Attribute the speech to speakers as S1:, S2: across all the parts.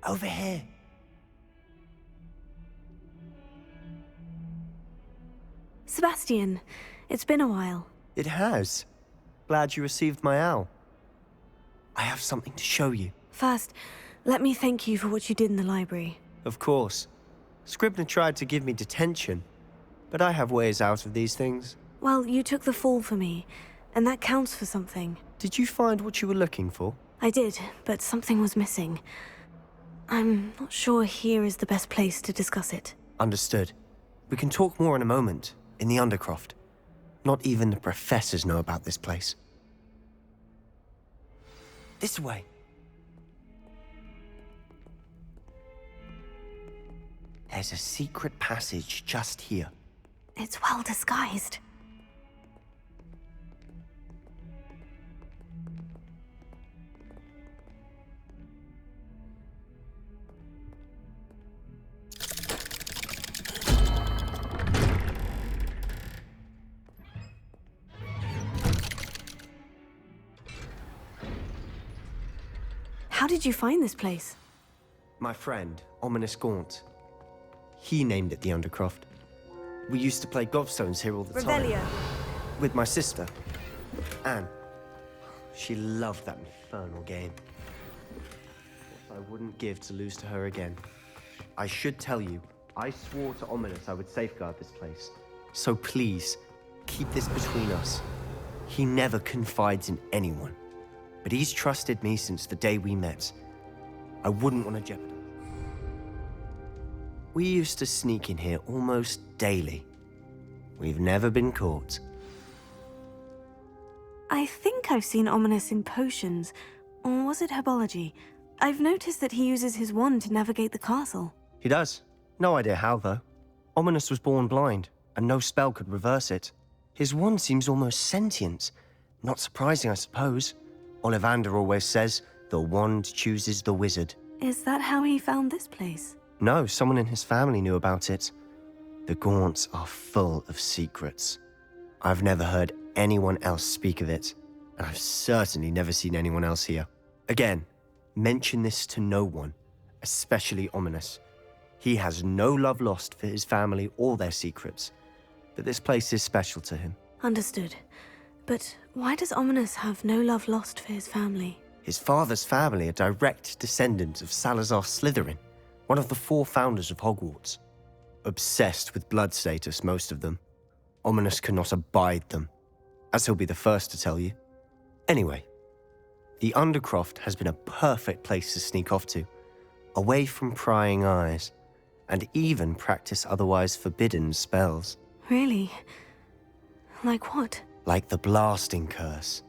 S1: Over here.
S2: Sebastian, it's been a while.
S1: It has. Glad you received my owl. I have something to show you.
S2: First, let me thank you for what you did in the library.
S1: Of course. Scribner tried to give me detention, but I have ways out of these things.
S2: Well, you took the fall for me, and that counts for something.
S1: Did you find what you were looking for?
S2: I did, but something was missing. I'm not sure here is the best place to discuss it.
S1: Understood. We can talk more in a moment, in the Undercroft. Not even the professors know about this place. This way. There's a secret passage just here.
S2: It's well disguised. How did you find this place?
S1: My friend, Ominis Gaunt. He named it the Undercroft. We used to play gobstones here all the time.
S2: Revelio.
S1: With my sister, Anne. She loved that infernal game. I wouldn't give to lose to her again. I should tell you, I swore to Ominis I would safeguard this place. So please, keep this between us. He never confides in anyone. But he's trusted me since the day we met. I wouldn't want to jeopardize. We used to sneak in here almost daily. We've never been caught.
S2: I think I've seen Ominis in potions. Or was it Herbology? I've noticed that he uses his wand to navigate the castle.
S1: He does. No idea how, though. Ominis was born blind, and no spell could reverse it. His wand seems almost sentient. Not surprising, I suppose. Ollivander always says, the wand chooses the wizard.
S2: Is that how he found this place?
S1: No, someone in his family knew about it. The Gaunts are full of secrets. I've never heard anyone else speak of it, and I've certainly never seen anyone else here. Again, mention this to no one, especially Ominis. He has no love lost for his family or their secrets, but this place is special to him.
S2: Understood. But why does Ominis have no love lost for his family?
S1: His father's family are direct descendants of Salazar Slytherin, one of the 4 founders of Hogwarts. Obsessed with blood status, most of them. Ominis cannot abide them, as he'll be the first to tell you. Anyway, the Undercroft has been a perfect place to sneak off to, away from prying eyes, and even practice otherwise forbidden spells.
S2: Really? Like what?
S1: Like the blasting curse.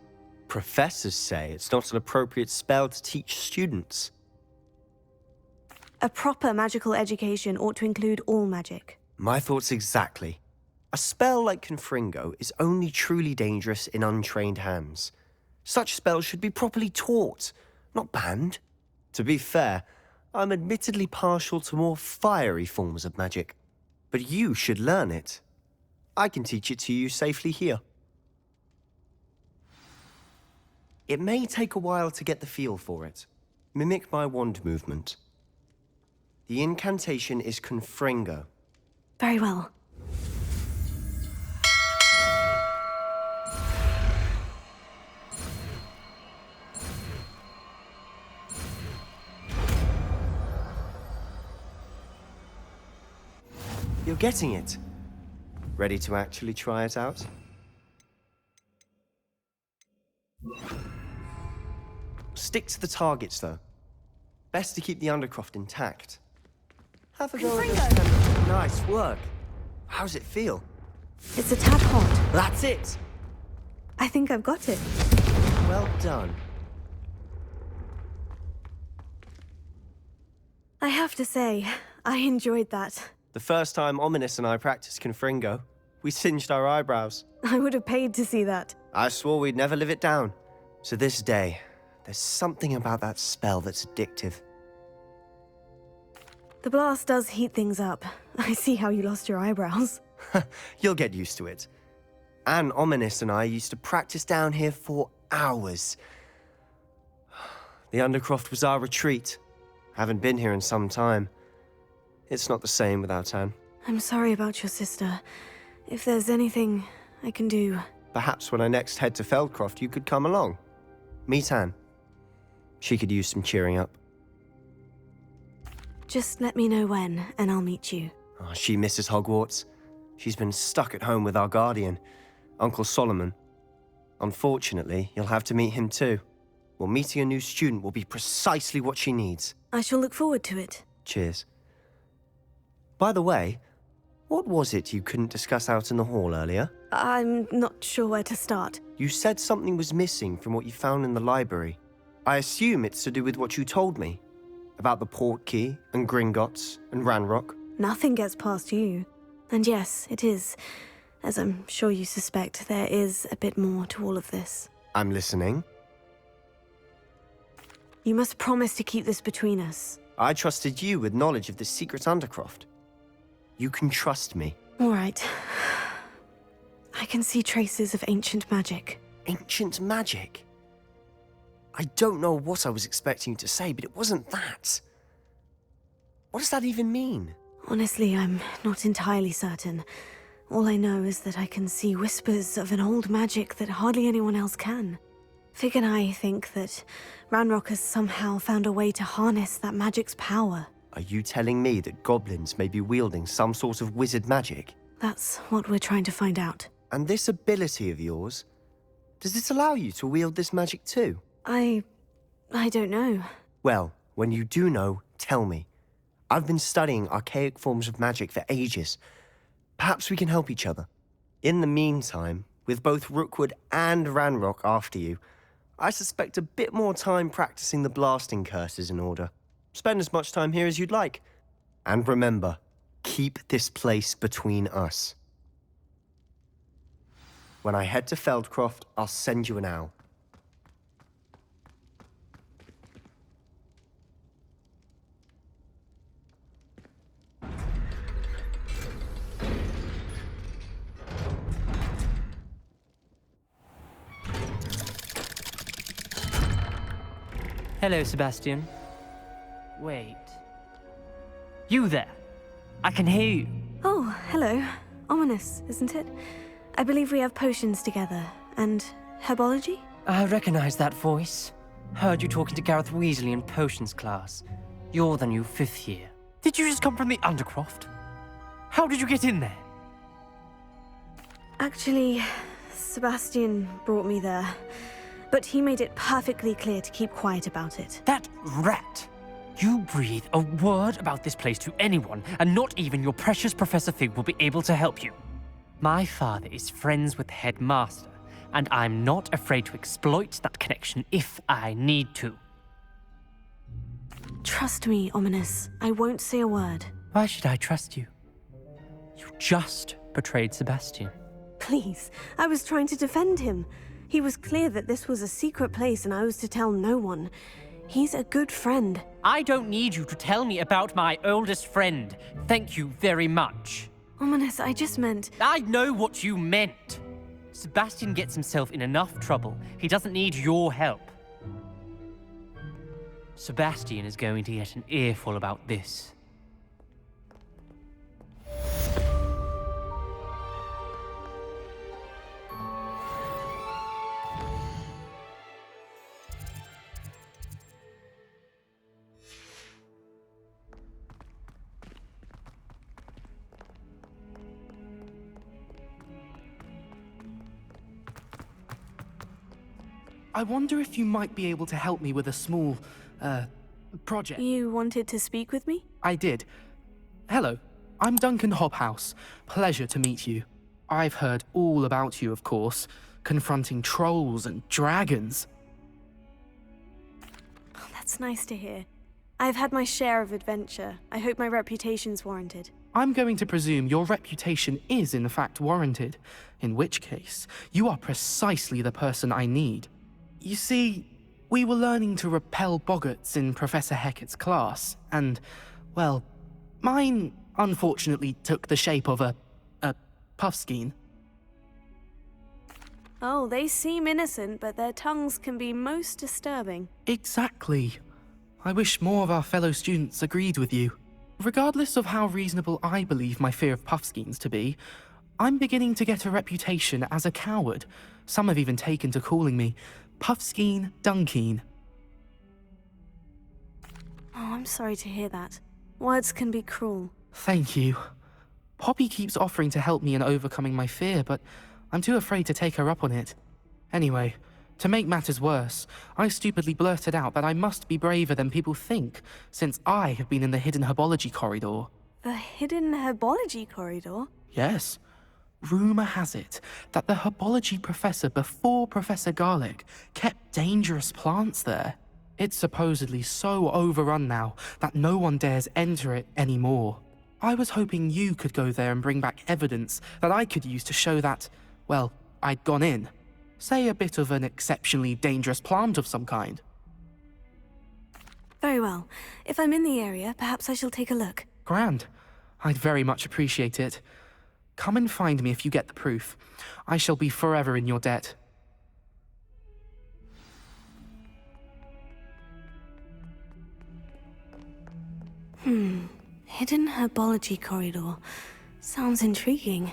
S1: Professors say it's not an appropriate spell to teach students.
S2: A proper magical education ought to include all magic.
S1: My thoughts exactly. A spell like Confringo is only truly dangerous in untrained hands. Such spells should be properly taught, not banned. To be fair, I'm admittedly partial to more fiery forms of magic. But you should learn it. I can teach it to you safely here. It may take a while to get the feel for it. Mimic my wand movement. The incantation is Confringo.
S2: Very well.
S1: You're getting it. Ready to actually try it out? Stick to the targets, though. Best to keep the Undercroft intact. Have a go at this. Nice work. How's it feel?
S2: It's a tad hot.
S1: That's it!
S2: I think I've got it.
S1: Well done.
S2: I have to say, I enjoyed that.
S1: The first time Ominis and I practiced Confringo, we singed our eyebrows.
S2: I would have paid to see that.
S1: I swore we'd never live it down. To this day, there's something about that spell that's addictive.
S2: The blast does heat things up. I see how you lost your eyebrows.
S1: You'll get used to it. Anne, Ominis and I used to practice down here for hours. The Undercroft was our retreat, Haven't been here in some time. It's not the same without Anne.
S2: I'm sorry about your sister. If there's anything I can do...
S1: Perhaps when I next head to Feldcroft, you could come along. Meet Anne. She could use some cheering up.
S2: Just let me know when, and I'll meet you.
S1: Oh, she misses Hogwarts. She's been stuck at home with our guardian, Uncle Solomon. Unfortunately, you'll have to meet him too. Well, meeting a new student will be precisely what she needs.
S2: I shall look forward to it.
S1: Cheers. By the way, what was it you couldn't discuss out in the hall earlier?
S2: I'm not sure where to start.
S1: You said something was missing from what you found in the library. I assume it's to do with what you told me. About the Portkey, and Gringotts, and Ranrock.
S2: Nothing gets past you. And yes, it is. As I'm sure you suspect, there is a bit more to all of this.
S1: I'm listening.
S2: You must promise to keep this between us.
S1: I trusted you with knowledge of the secret Undercroft. You can trust me.
S2: All right. I can see traces of ancient magic.
S1: Ancient magic? I don't know what I was expecting you to say, but it wasn't that. What does that even mean?
S2: Honestly, I'm not entirely certain. All I know is that I can see whispers of an old magic that hardly anyone else can. Fig and I think that Ranrock has somehow found a way to harness that magic's power.
S1: Are you telling me that goblins may be wielding some sort of wizard magic?
S2: That's what we're trying to find out.
S1: And this ability of yours, does it allow you to wield this magic too?
S2: I don't know.
S1: Well, when you do know, tell me. I've been studying archaic forms of magic for ages. Perhaps we can help each other. In the meantime, with both Rookwood and Ranrock after you, I suspect a bit more time practicing the blasting curse is in order. Spend as much time here as you'd like. And remember, keep this place between us. When I head to Feldcroft, I'll send you an owl.
S3: Hello, Sebastian. Wait. You there! I can hear you.
S2: Oh, hello. Ominis, isn't it? I believe we have potions together. And Herbology?
S3: I recognize that voice. Heard you talking to Gareth Weasley in potions class. You're the new 5th year. Did you just come from the Undercroft? How did you get in there?
S2: Actually, Sebastian brought me there. But he made it perfectly clear to keep quiet about it.
S3: That rat! You breathe a word about this place to anyone, and not even your precious Professor Fig will be able to help you. My father is friends with the headmaster, and I'm not afraid to exploit that connection if I need to.
S2: Trust me, Ominis. I won't say a word.
S3: Why should I trust you? You just betrayed Sebastian.
S2: Please, I was trying to defend him. He was clear that this was a secret place and I was to tell no one. He's a good friend.
S3: I don't need you to tell me about my oldest friend. Thank you very much.
S2: Ominis, I just meant...
S3: I know what you meant. Sebastian gets himself in enough trouble. He doesn't need your help. Sebastian is going to get an earful about this.
S4: I wonder if you might be able to help me with a small, project.
S2: You wanted to speak with me?
S4: I did. Hello, I'm Duncan Hobhouse. Pleasure to meet you. I've heard all about you, of course, confronting trolls and dragons.
S2: Oh, that's nice to hear. I've had my share of adventure. I hope my reputation's warranted.
S4: I'm going to presume your reputation is in fact warranted, in which case, you are precisely the person I need. You see, we were learning to repel boggarts in Professor Hecat's class, and, well, mine unfortunately took the shape of a puffskein.
S2: Oh, they seem innocent, but their tongues can be most disturbing.
S4: Exactly. I wish more of our fellow students agreed with you. Regardless of how reasonable I believe my fear of Puffskeins to be, I'm beginning to get a reputation as a coward. Some have even taken to calling me Puffskeen Duncan.
S2: Oh, I'm sorry to hear that. Words can be cruel.
S4: Thank you. Poppy keeps offering to help me in overcoming my fear, but I'm too afraid to take her up on it. Anyway, to make matters worse, I stupidly blurted out that I must be braver than people think, since I have been in the hidden herbology corridor.
S2: The hidden herbology corridor?
S4: Yes. Rumor has it that the herbology professor before Professor Garlic kept dangerous plants there. It's supposedly so overrun now that no one dares enter it anymore. I was hoping you could go there and bring back evidence that I could use to show that, well, I'd gone in. Say a bit of an exceptionally dangerous plant of some kind.
S2: Very well. If I'm in the area, perhaps I shall take a look.
S4: Grand. I'd very much appreciate it. Come and find me if you get the proof. I shall be forever in your debt.
S2: Hidden herbology corridor. Sounds intriguing.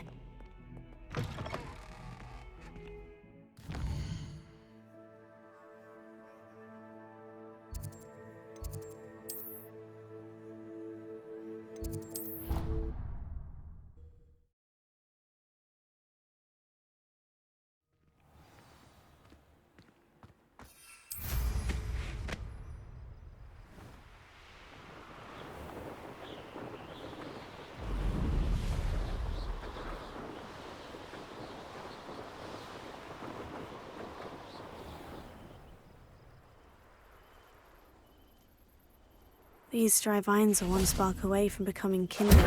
S2: These dry vines are one spark away from becoming kindling.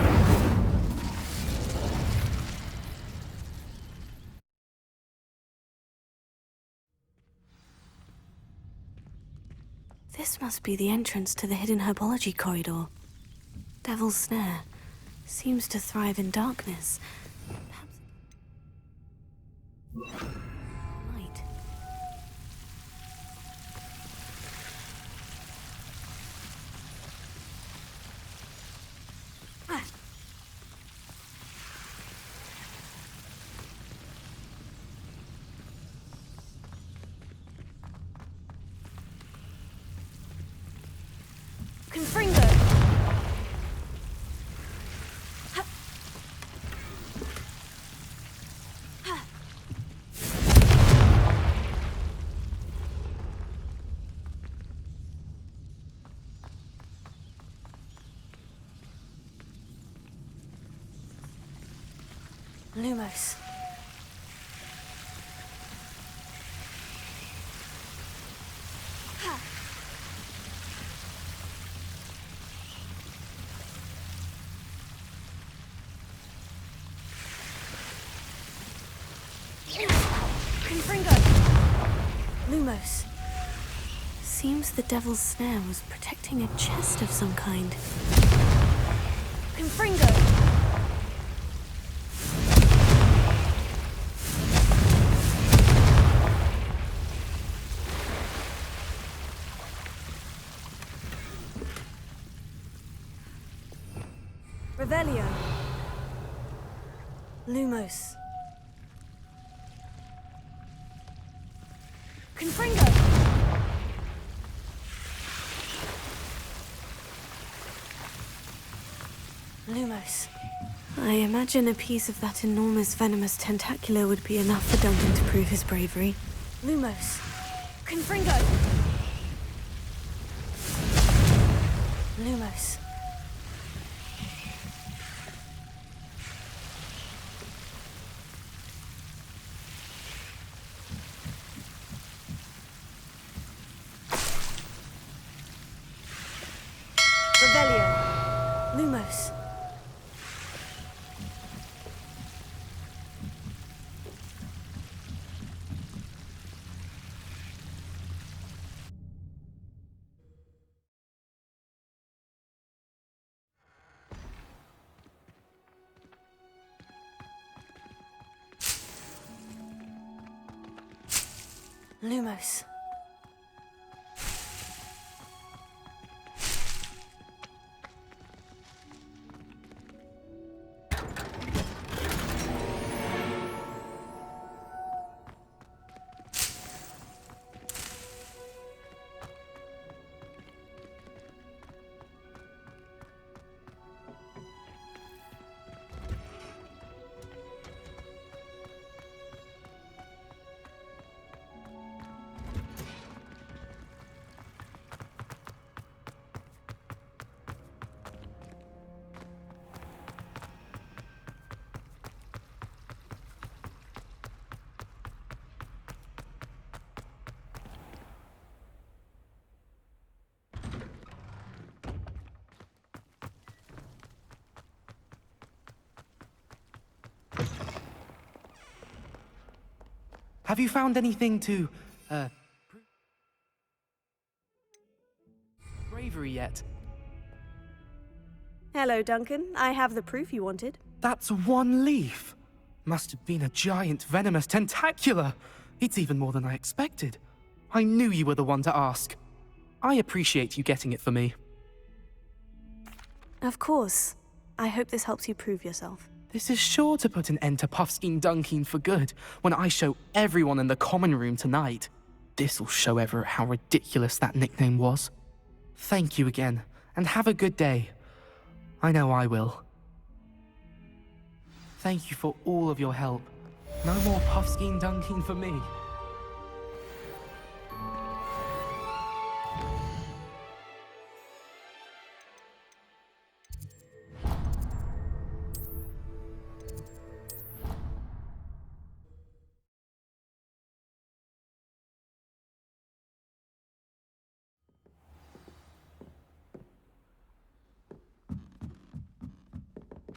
S2: This must be the entrance to the hidden herbology corridor. Devil's Snare seems to thrive in darkness. Perhaps... light. Confringo! Lumos. Confringo! Lumos. Seems the Devil's Snare was protecting a chest of some kind. Confringo! Revelio. Lumos. Confringo! Lumos. I imagine a piece of that enormous venomous tentacula would be enough for Duncan to prove his bravery. Lumos. Confringo! Lumos. Revelio. Lumos. Lumos.
S4: Have you found anything to, bravery yet?
S2: Hello, Duncan. I have the proof you wanted.
S4: That's one leaf. Must have been a giant venomous tentacula. It's even more than I expected. I knew you were the one to ask. I appreciate you getting it for me.
S2: Of course. I hope this helps you prove yourself.
S4: This is sure to put an end to Puffskein Duncan for good when I show everyone in the common room tonight. This'll show Everett how ridiculous that nickname was. Thank you again, and have a good day. I know I will. Thank you for all of your help. No more Puffskein Duncan for me.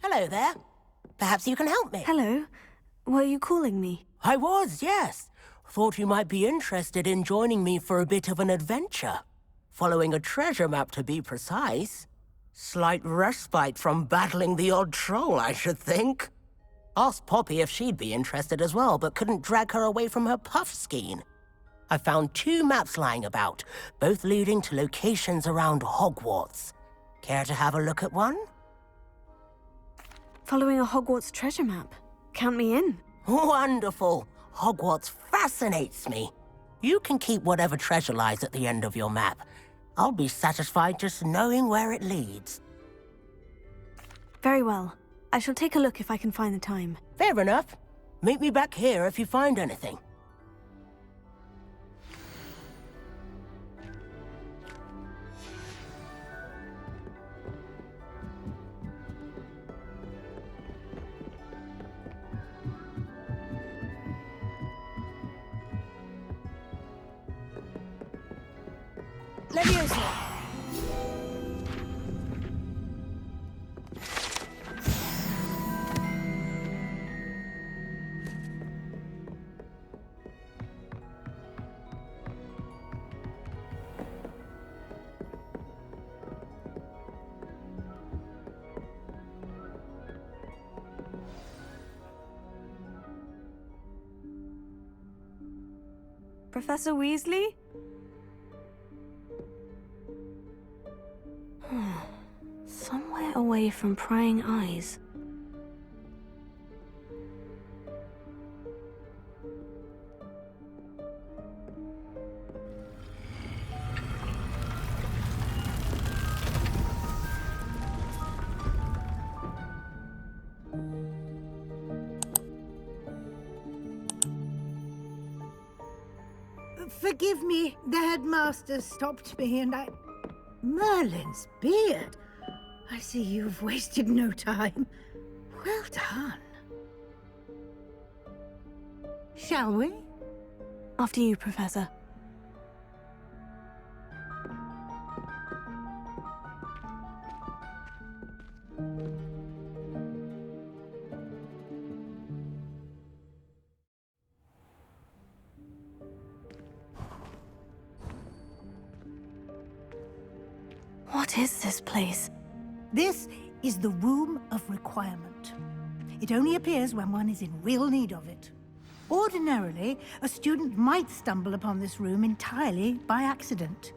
S5: Hello there. Perhaps you can help me.
S2: Hello. Were you calling me?
S5: I was, yes. Thought you might be interested in joining me for a bit of an adventure. Following a treasure map, to be precise. Slight respite from battling the odd troll, I should think. Asked Poppy if she'd be interested as well, but couldn't drag her away from her Puffskein. I found 2 maps lying about, both leading to locations around Hogwarts. Care to have a look at one?
S2: Following a Hogwarts treasure map. Count me in.
S5: Wonderful. Hogwarts fascinates me. You can keep whatever treasure lies at the end of your map. I'll be satisfied just knowing where it leads.
S2: Very well. I shall take a look if I can find the time.
S5: Fair enough. Meet me back here if you find anything. Leviosa!
S2: Professor Weasley? Somewhere away from prying eyes.
S6: Forgive me, the headmaster stopped me and I... Merlin's beard! I see you've wasted no time. Well done. Shall we?
S2: After you, Professor. What is this place?
S6: This is the Room of Requirement. It only appears when one is in real need of it. Ordinarily, a student might stumble upon this room entirely by accident.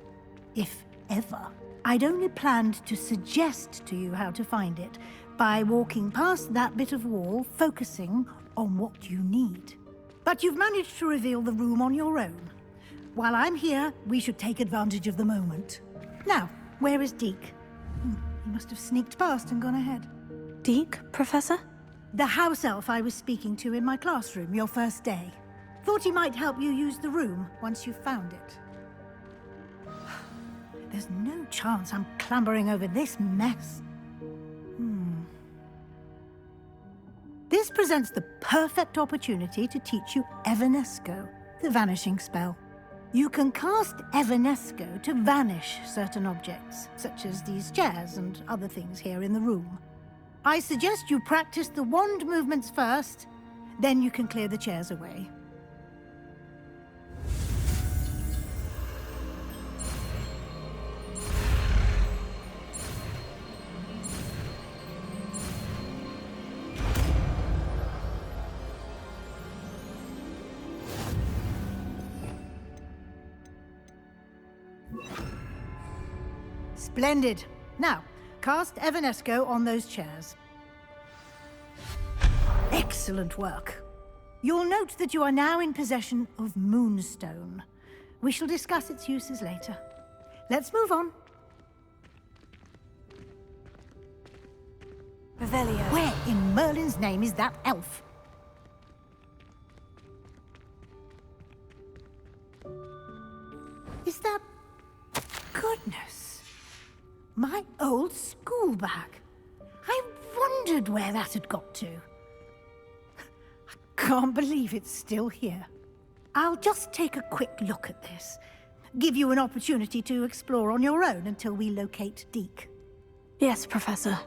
S6: If ever. I'd only planned to suggest to you how to find it by walking past that bit of wall, focusing on what you need. But you've managed to reveal the room on your own. While I'm here, we should take advantage of the moment. Now, where is Deek? He must have sneaked past and gone ahead.
S2: Deek, Professor?
S6: The house elf I was speaking to in my classroom your first day. Thought he might help you use the room once you found it. There's no chance I'm clambering over this mess. This presents the perfect opportunity to teach you Evanesco, the vanishing spell. You can cast Evanesco to vanish certain objects, such as these chairs and other things here in the room. I suggest you practice the wand movements first, then you can clear the chairs away. Splendid. Now, cast Evanesco on those chairs. Excellent work. You'll note that you are now in possession of Moonstone. We shall discuss its uses later. Let's move on.
S2: Revelio.
S6: Where in Merlin's name is that elf? Is that... Goodness. My old school bag. I wondered where that had got to. I can't believe it's still here. I'll just take a quick look at this. Give you an opportunity to explore on your own until we locate Deek.
S2: Yes, Professor.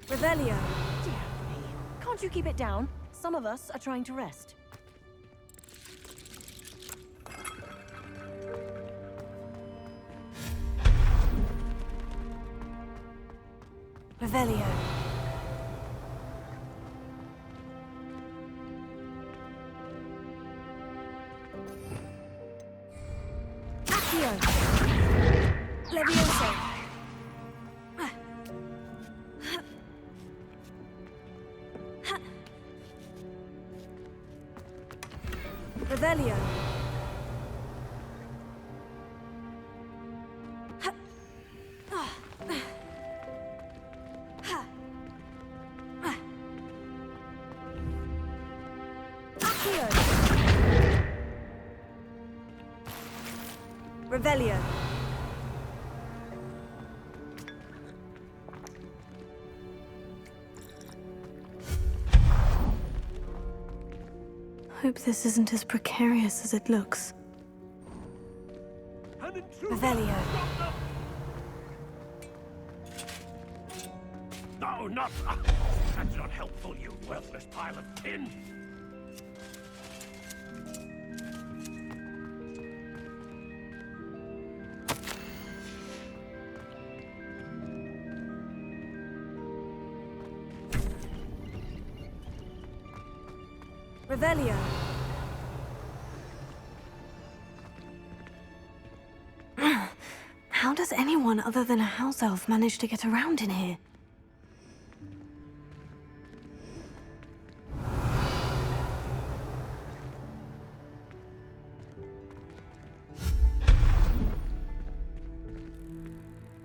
S7: Revelio. Dear me. Can't you keep it down? Some of us are trying to rest.
S2: Revelio.
S7: Accio. Levioso. Revelio. Accio. Revelio.
S2: Hope this isn't as precarious as it looks.
S7: Revelio.
S8: No, not... That's not helpful, you worthless pile of tin.
S7: Revelio.
S2: How does anyone other than a house elf manage to get around in here?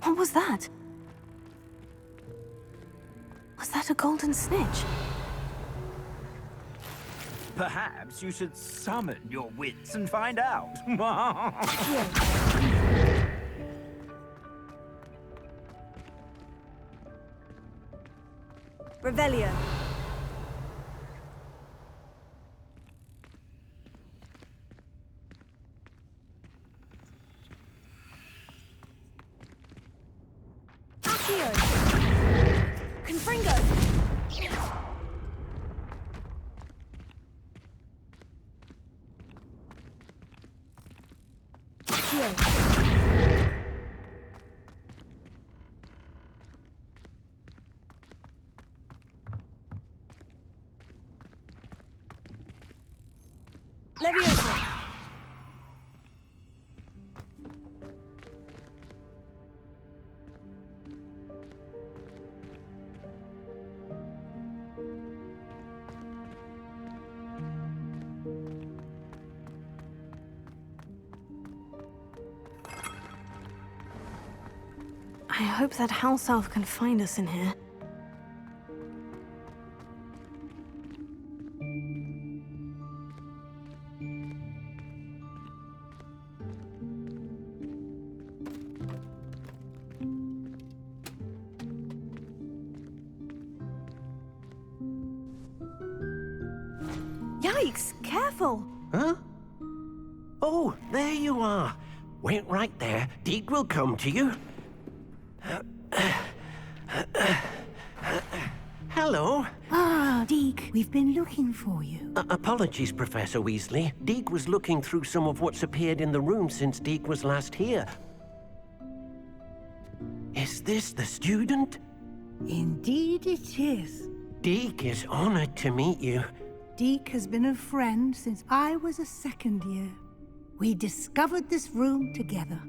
S2: What was that? Was that a golden snitch?
S9: Perhaps you should summon your wits and find out.
S7: Revelio. Accio. Confringo. Levioso.
S2: I hope that house elf can find us in here.
S7: Yikes! Careful!
S8: Huh? Oh, there you are. Wait right there. Deek will come to you. Hello.
S6: Ah, Deek, we've been looking for you.
S8: Apologies, Professor Weasley. Deek was looking through some of what's appeared in the room since Deek was last here. Is this the student?
S6: Indeed it is.
S8: Deek is honored to meet you.
S6: Deek has been a friend since I was a second year. We discovered this room together.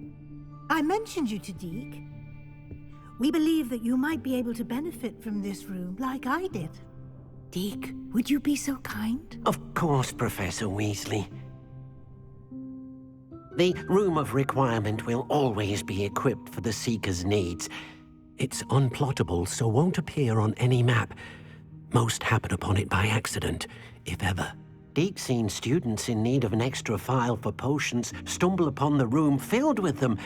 S6: I mentioned you to Deek. We believe that you might be able to benefit from this room like I did. Deek, would you be so kind?
S8: Of course, Professor Weasley. The Room of Requirement will always be equipped for the Seeker's needs. It's unplottable, so won't appear on any map. Most happen upon it by accident, if ever. Deek's seen students in need of an extra file for potions stumble upon the room filled with them.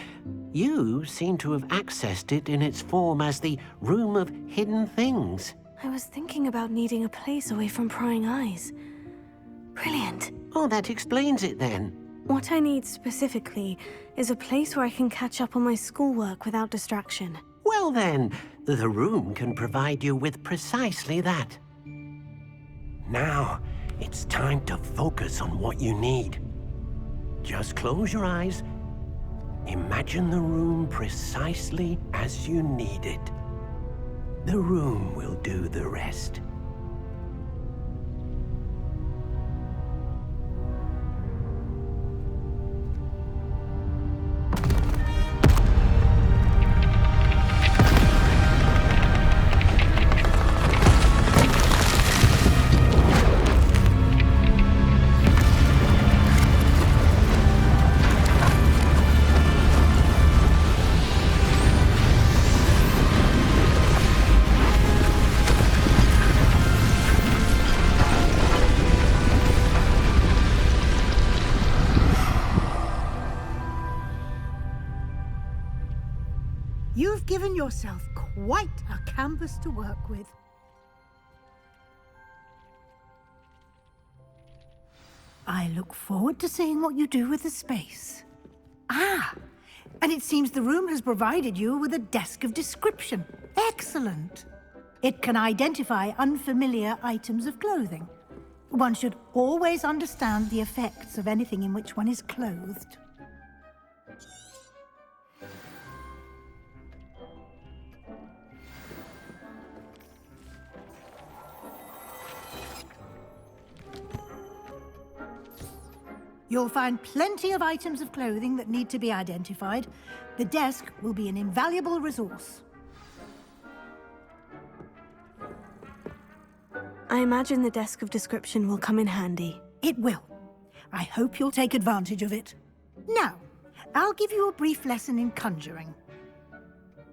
S8: You seem to have accessed it in its form as the Room of Hidden Things.
S2: I was thinking about needing a place away from prying eyes. Brilliant.
S8: Oh, that explains it then.
S2: What I need specifically is a place where I can catch up on my schoolwork without distraction.
S8: Well then, the room can provide you with precisely that. Now, it's time to focus on what you need. Just close your eyes. Imagine the room precisely as you need it. The room will do the rest.
S6: You've given yourself quite a canvas to work with. I look forward to seeing what you do with the space. Ah, and it seems the room has provided you with a desk of description. Excellent. It can identify unfamiliar items of clothing. One should always understand the effects of anything in which one is clothed. You'll find plenty of items of clothing that need to be identified. The desk will be an invaluable resource.
S2: I imagine the desk of description will come in handy.
S6: It will. I hope you'll take advantage of it. Now, I'll give you a brief lesson in conjuring.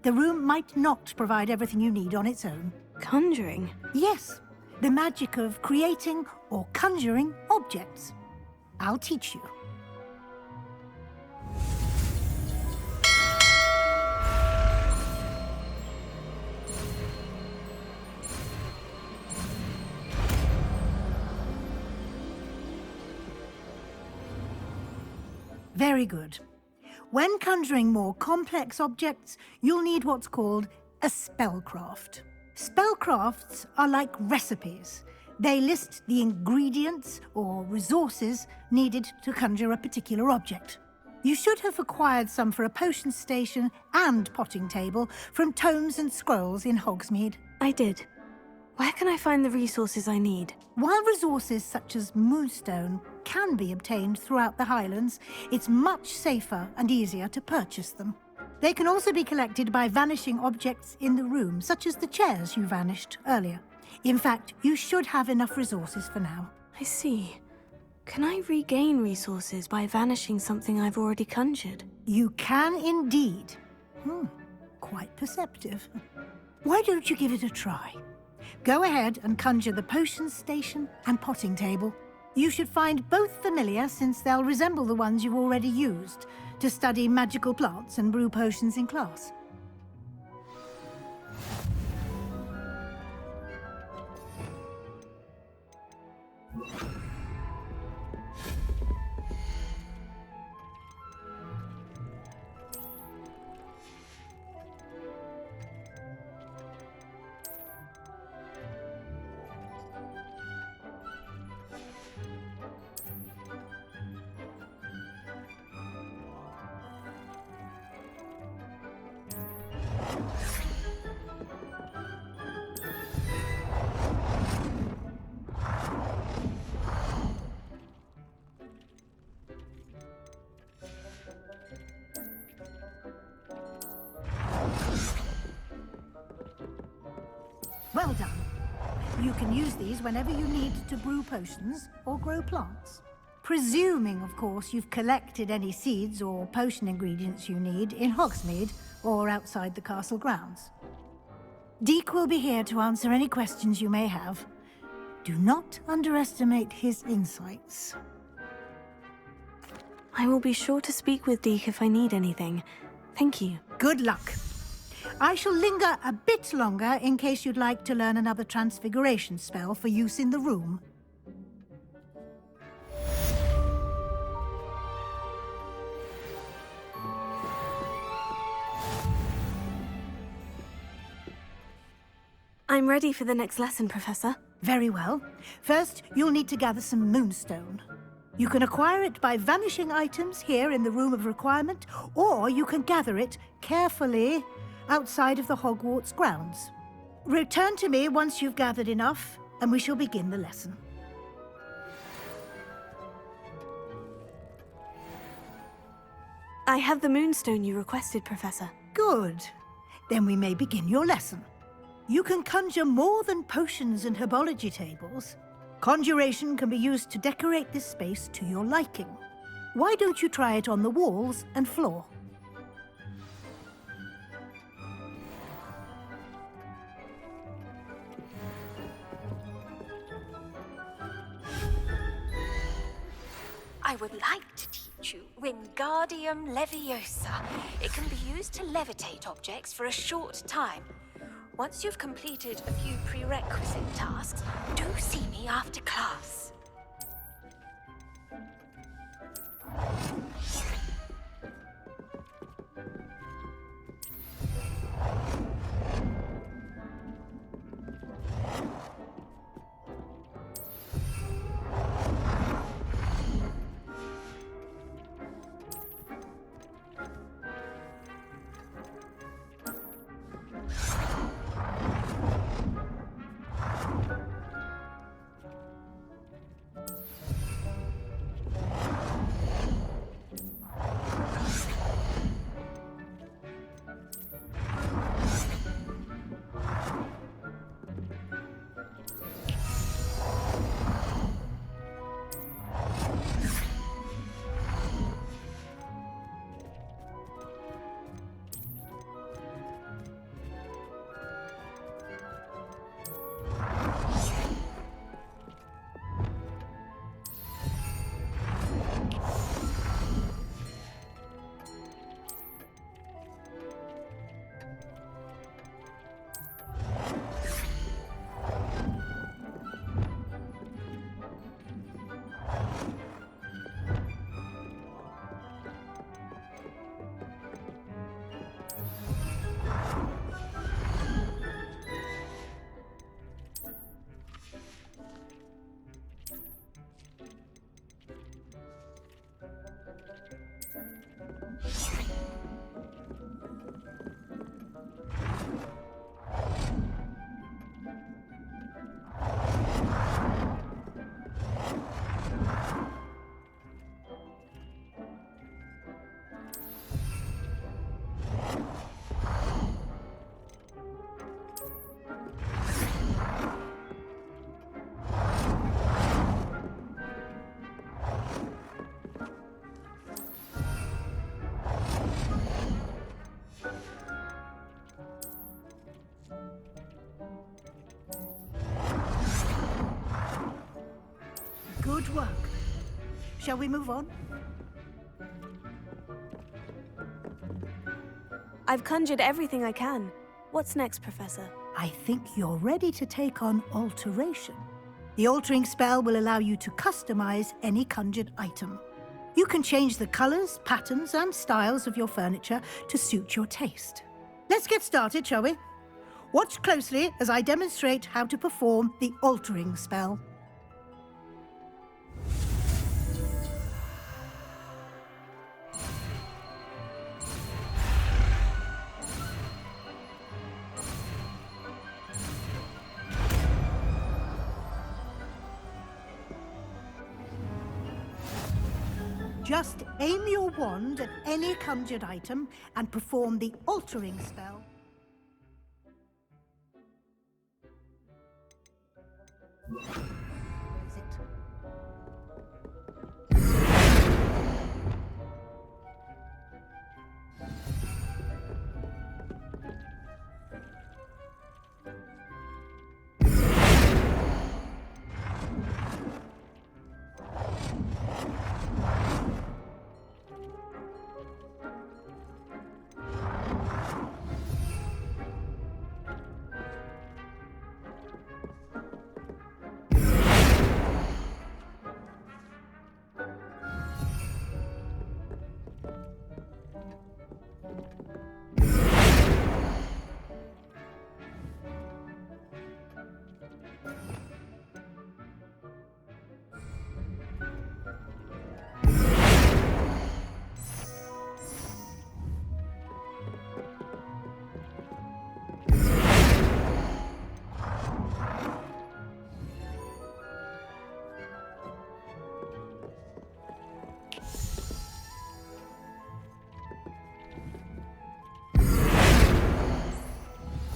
S6: The room might not provide everything you need on its own.
S2: Conjuring?
S6: Yes, the magic of creating or conjuring objects. I'll teach you. Very good. When conjuring more complex objects, you'll need what's called a spellcraft. Spellcrafts are like recipes. They list the ingredients or resources needed to conjure a particular object. You should have acquired some for a potion station and potting table from tomes and scrolls in Hogsmeade.
S2: I did. Where can I find the resources I need?
S6: While resources such as moonstone can be obtained throughout the Highlands, it's much safer and easier to purchase them. They can also be collected by vanishing objects in the room, such as the chairs you vanished earlier. In fact, you should have enough resources for now.
S2: I see. Can I regain resources by vanishing something I've already conjured?
S6: You can indeed. Quite perceptive. Why don't you give it a try? Go ahead and conjure the potion station and potting table. You should find both familiar, since they'll resemble the ones you've already used to study magical plants and brew potions in class. You can use these whenever you need to brew potions or grow plants. Presuming, of course, you've collected any seeds or potion ingredients you need in Hogsmeade or outside the castle grounds. Deek will be here to answer any questions you may have. Do not underestimate his insights.
S2: I will be sure to speak with Deek if I need anything. Thank you.
S6: Good luck. I shall linger a bit longer in case you'd like to learn another transfiguration spell for use in the room.
S2: I'm ready for the next lesson, Professor.
S6: Very well. First, you'll need to gather some moonstone. You can acquire it by vanishing items here in the Room of Requirement, or you can gather it carefully outside of the Hogwarts grounds. Return to me once you've gathered enough, and we shall begin the lesson.
S2: I have the moonstone you requested, Professor.
S6: Good. Then we may begin your lesson. You can conjure more than potions and herbology tables. Conjuration can be used to decorate this space to your liking. Why don't you try it on the walls and floor?
S10: I would like to teach you Wingardium Leviosa. It can be used to levitate objects for a short time. Once you've completed a few prerequisite tasks, do see me after class.
S6: Good work. Shall we move on?
S2: I've conjured everything I can. What's next, Professor?
S6: I think you're ready to take on alteration. The altering spell will allow you to customize any conjured item. You can change the colors, patterns, and styles of your furniture to suit your taste. Let's get started, shall we? Watch closely as I demonstrate how to perform the altering spell. Just aim your wand at any conjured item and perform the altering spell. Is it?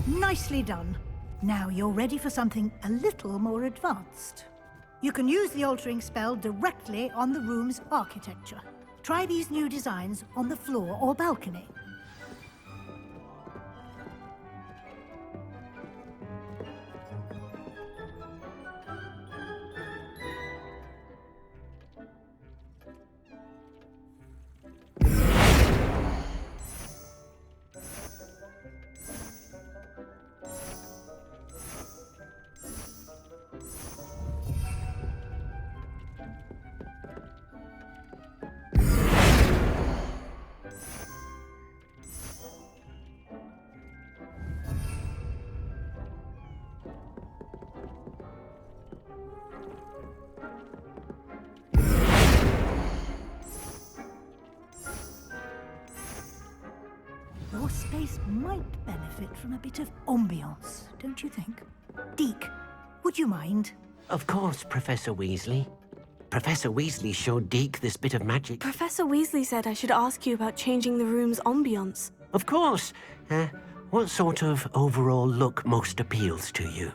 S6: Nicely done. Now you're ready for something a little more advanced. You can use the altering spell directly on the room's architecture. Try these new designs on the floor or balcony. Your space might benefit from a bit of ambiance, don't you think? Deek, would you mind?
S8: Of course, Professor Weasley. Professor Weasley showed Deek this bit of magic.
S2: Professor Weasley said I should ask you about changing the room's ambiance.
S8: Of course. What sort of overall look most appeals to you?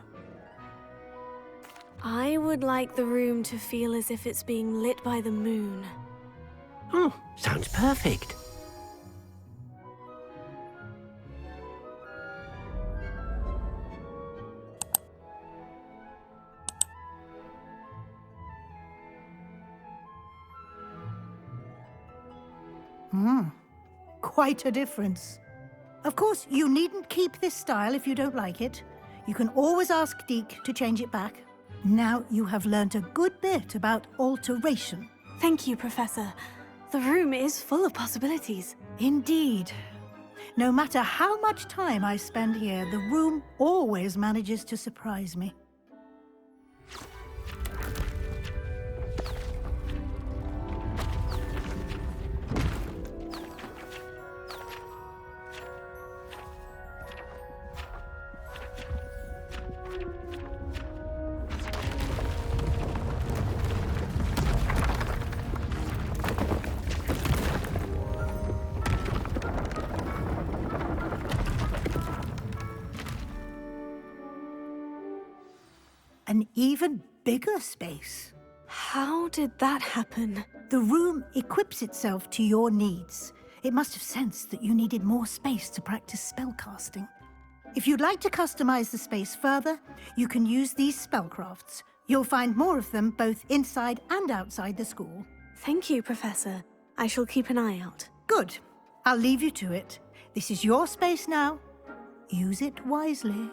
S2: I would like the room to feel as if it's being lit by the moon.
S8: Oh, sounds perfect.
S6: Quite a difference. Of course, you needn't keep this style if you don't like it. You can always ask Deek to change it back. Now you have learnt a good bit about alteration.
S2: Thank you, Professor. The room is full of possibilities.
S6: Indeed. No matter how much time I spend here, the room always manages to surprise me. An even bigger space.
S2: How did that happen?
S6: The room equips itself to your needs. It must have sensed that you needed more space to practice spellcasting. If you'd like to customize the space further, you can use these spellcrafts. You'll find more of them both inside and outside the school.
S2: Thank you, Professor. I shall keep an eye out.
S6: Good. I'll leave you to it. This is your space now. Use it wisely.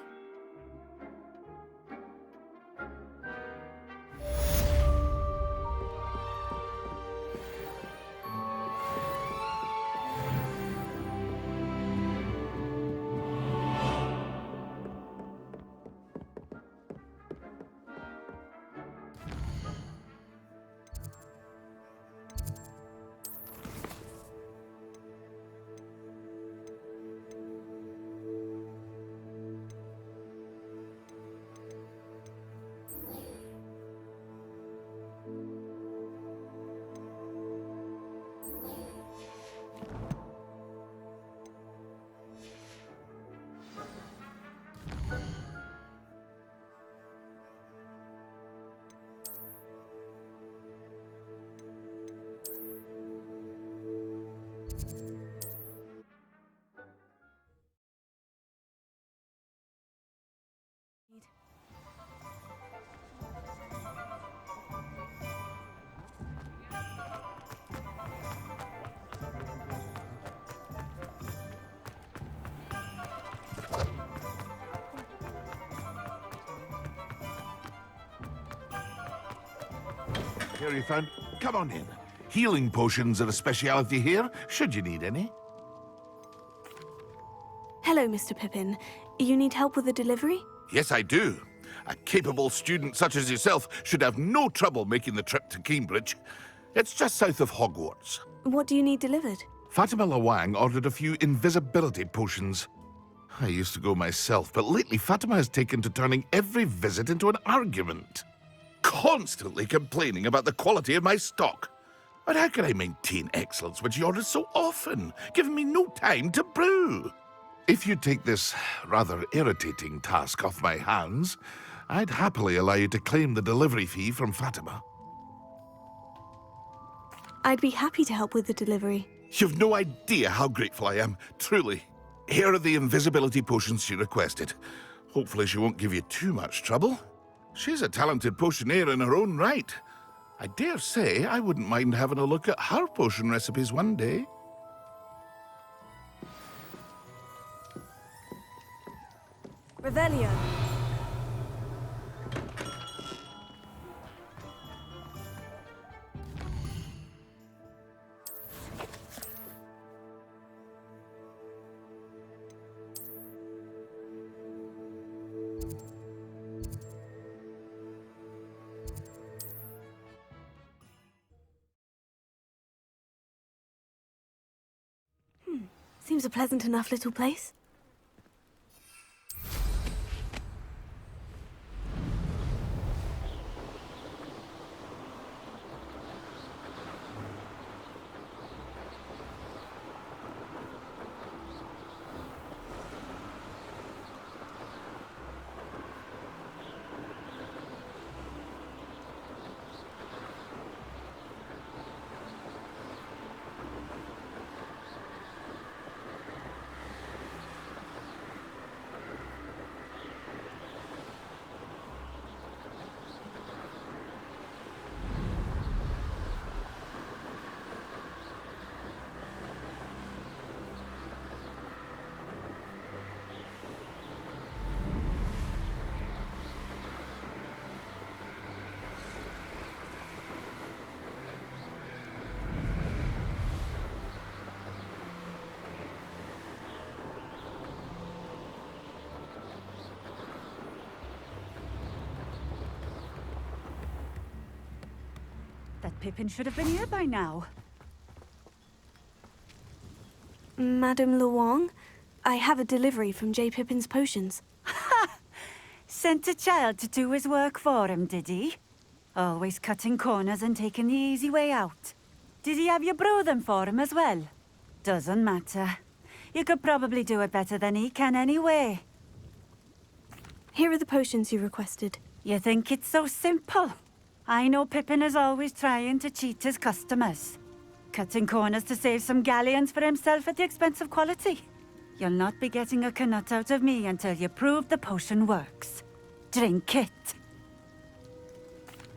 S11: Here you found. Come on in. Healing potions are a speciality here, should you need any.
S2: Hello, Mr. Pippin. You need help with the delivery?
S11: Yes, I do. A capable student such as yourself should have no trouble making the trip to Cambridge. It's just south of Hogwarts.
S2: What do you need delivered?
S11: Fatimah Lawang ordered a few invisibility potions. I used to go myself, but lately Fatimah has taken to turning every visit into an argument. Constantly complaining about the quality of my stock. But how can I maintain excellence when she orders so often, giving me no time to brew? If you take this rather irritating task off my hands, I'd happily allow you to claim the delivery fee from Fatimah.
S2: I'd be happy to help with the delivery.
S11: You've no idea how grateful I am, truly. Here are the invisibility potions she requested. Hopefully she won't give you too much trouble. She's a talented potioneer in her own right. I dare say I wouldn't mind having a look at her potion recipes one day.
S2: Revelio. Seems a pleasant enough little place.
S12: That Pippin should have been here by now.
S2: Madame Lawang, I have a delivery from J. Pippin's potions.
S12: Ha! Sent a child to do his work for him, did he? Always cutting corners and taking the easy way out. Did he have you brew them for him as well? Doesn't matter. You could probably do it better than he can anyway.
S2: Here are the potions you requested.
S12: You think it's so simple? I know Pippin is always trying to cheat his customers. Cutting corners to save some galleons for himself at the expense of quality. You'll not be getting a knut out of me until you prove the potion works. Drink it.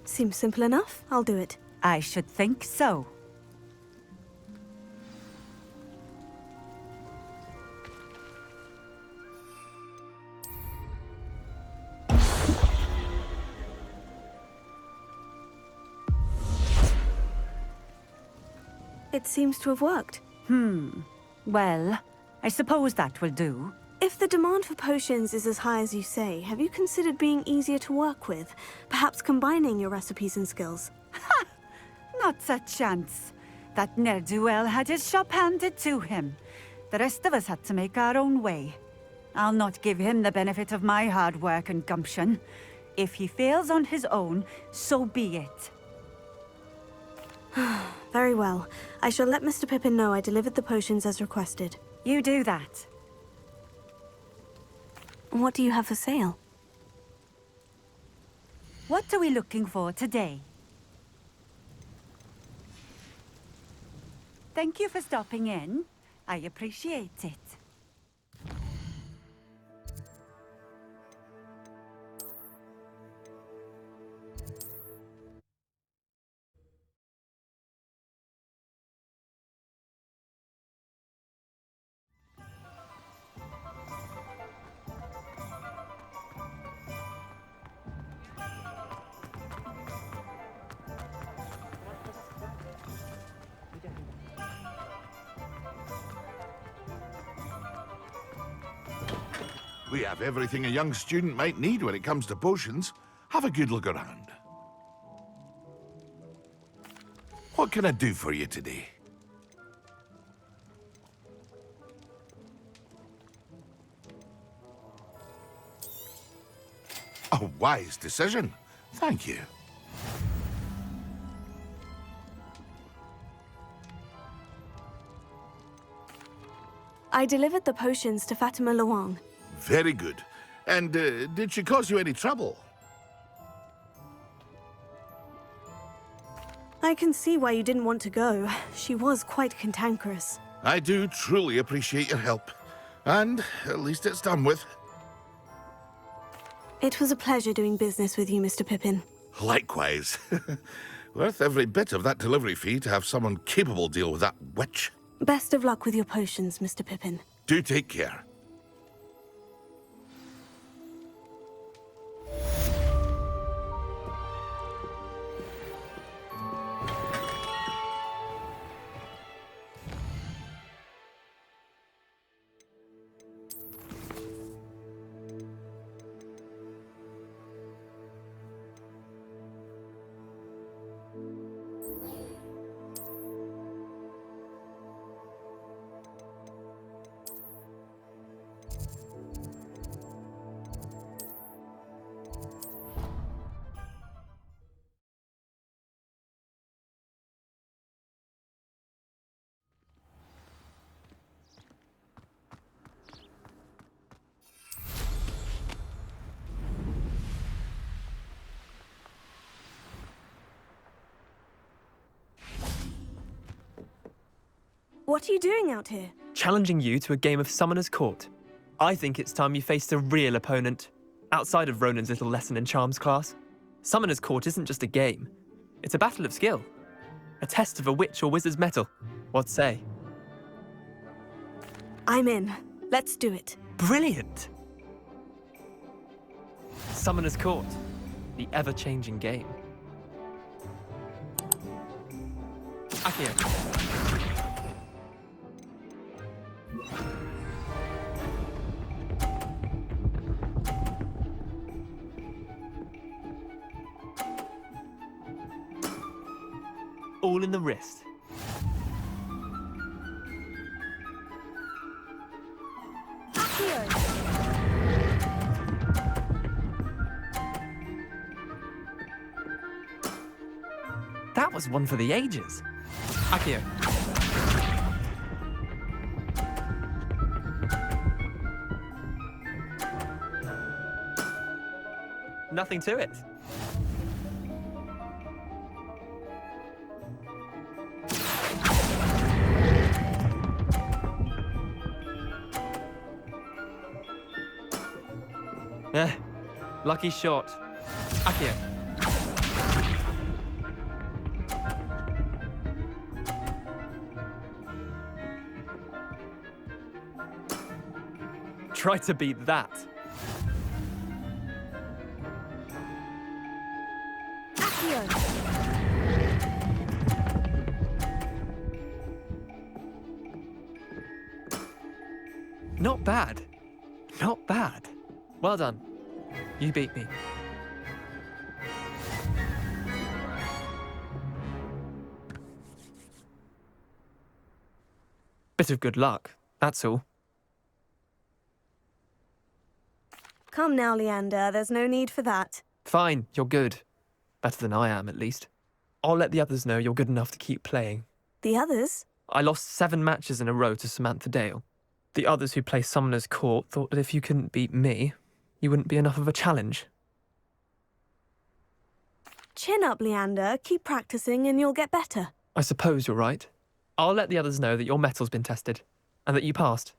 S2: Seems simple enough. I'll do it.
S12: I should think so.
S2: It seems to have worked.
S12: Well, I suppose that will do.
S2: If the demand for potions is as high as you say, have you considered being easier to work with? Perhaps combining your recipes and skills?
S12: Ha! Not a chance. That ne'er-do-well had his shop handed to him. The rest of us had to make our own way. I'll not give him the benefit of my hard work and gumption. If he fails on his own, so be it.
S2: Very well. I shall let Mr. Pippin know I delivered the potions as requested.
S12: You do that.
S2: What do you have for sale?
S12: What are we looking for today? Thank you for stopping in. I appreciate it.
S11: We have everything a young student might need when it comes to potions. Have a good look around. What can I do for you today? A wise decision. Thank you.
S2: I delivered the potions to Fatimah Lawang.
S11: Very good. And did she cause you any trouble?
S2: I can see why you didn't want to go. She was quite cantankerous.
S11: I do truly appreciate your help. And at least it's done with.
S2: It was a pleasure doing business with you, Mr. Pippin.
S11: Likewise. Worth every bit of that delivery fee to have someone capable deal with that witch.
S2: Best of luck with your potions, Mr. Pippin.
S11: Do take care.
S2: What are you doing out here?
S13: Challenging you to a game of Summoner's Court. I think it's time you faced a real opponent, outside of Ronan's little lesson in Charms class. Summoner's Court isn't just a game. It's a battle of skill. A test of a witch or wizard's mettle. What say?
S2: I'm in. Let's do it.
S13: Brilliant! Summoner's Court. The ever-changing game. Accio. All in the wrist. That was one for the ages. Accio. Nothing to it. Lucky shot. Accio. Try to beat that.
S2: Accio.
S13: Not bad. Not bad. Well done. You beat me. Bit of good luck, that's all.
S2: Come now, Leander. There's no need for that.
S13: Fine, you're good. Better than I am, at least. I'll let the others know you're good enough to keep playing.
S2: The others?
S13: I lost 7 matches in a row to Samantha Dale. The others who play Summoner's Court thought that if you couldn't beat me, you wouldn't be enough of a challenge.
S2: Chin up, Leander. Keep practicing and you'll get better.
S13: I suppose you're right. I'll let the others know that your metal's been tested, and that you passed.